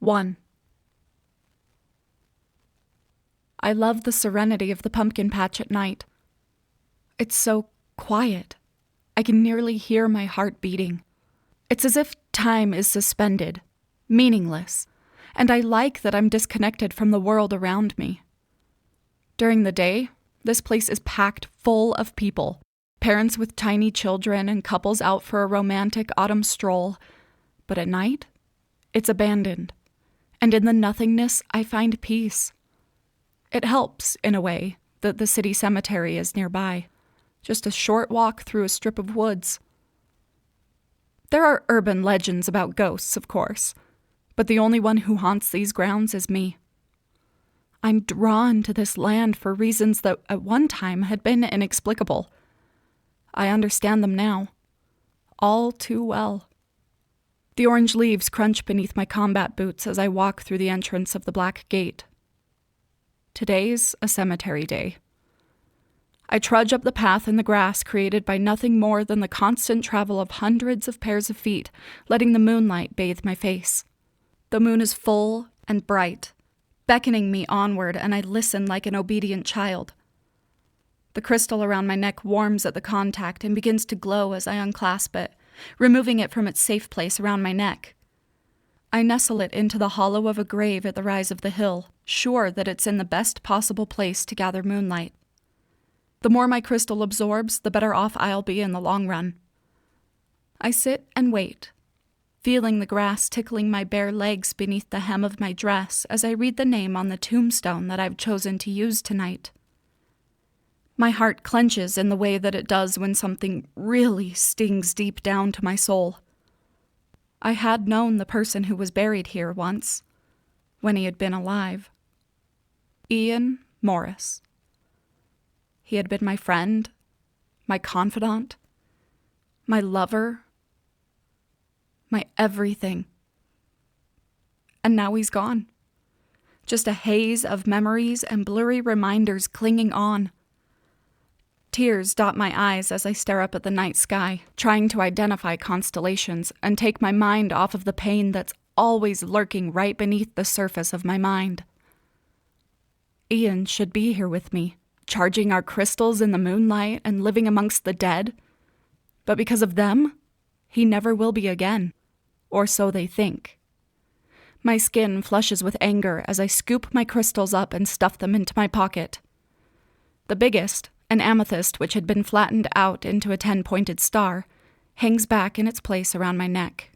1. I love the serenity of the pumpkin patch at night. It's so quiet. I can nearly hear my heart beating. It's as if time is suspended, meaningless, and I like that I'm disconnected from the world around me. During the day, this place is packed full of people, parents with tiny children and couples out for a romantic autumn stroll. But at night, it's abandoned, and in the nothingness, I find peace. It helps, in a way, that the city cemetery is nearby, just a short walk through a strip of woods. There are urban legends about ghosts, of course, but the only one who haunts these grounds is me. I'm drawn to this land for reasons that at one time had been inexplicable. I understand them now, all too well. The orange leaves crunch beneath my combat boots as I walk through the entrance of the black gate. Today's a cemetery day. I trudge up the path in the grass created by nothing more than the constant travel of hundreds of pairs of feet, letting the moonlight bathe my face. The moon is full and bright, beckoning me onward, and I listen like an obedient child. The crystal around my neck warms at the contact and begins to glow as I unclasp it, removing it from its safe place around my neck. I nestle it into the hollow of a grave at the rise of the hill, sure that it's in the best possible place to gather moonlight. The more my crystal absorbs, the better off I'll be in the long run. I sit and wait, feeling the grass tickling my bare legs beneath the hem of my dress as I read the name on the tombstone that I've chosen to use tonight. My heart clenches in the way that it does when something really stings deep down to my soul. I had known the person who was buried here once, when he had been alive. Ian Morris. He had been my friend, my confidant, my lover, my everything. And now he's gone. Just a haze of memories and blurry reminders clinging on. Tears dot my eyes as I stare up at the night sky, trying to identify constellations and take my mind off of the pain that's always lurking right beneath the surface of my mind. Ian should be here with me, charging our crystals in the moonlight and living amongst the dead. But because of them, he never will be again, or so they think. My skin flushes with anger as I scoop my crystals up and stuff them into my pocket. The biggest, an amethyst which had been flattened out into a 10-pointed star, hangs back in its place around my neck.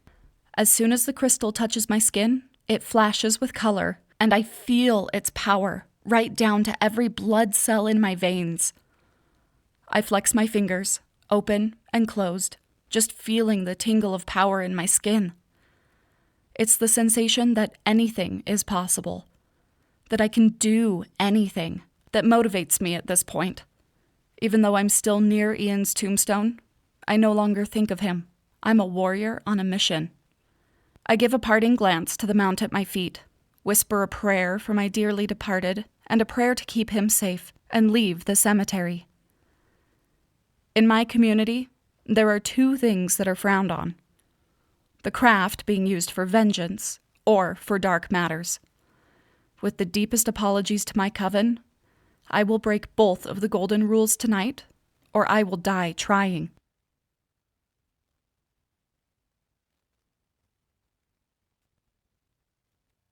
As soon as the crystal touches my skin, it flashes with color, and I feel its power, right down to every blood cell in my veins. I flex my fingers, open and closed, just feeling the tingle of power in my skin. It's the sensation that anything is possible, that I can do anything, that motivates me at this point. Even though I'm still near Ian's tombstone, I no longer think of him. I'm a warrior on a mission. I give a parting glance to the mount at my feet, whisper a prayer for my dearly departed, and a prayer to keep him safe, and leave the cemetery. In my community, there are two things that are frowned on. The craft being used for vengeance, or for dark matters. With the deepest apologies to my coven, I will break both of the golden rules tonight, or I will die trying.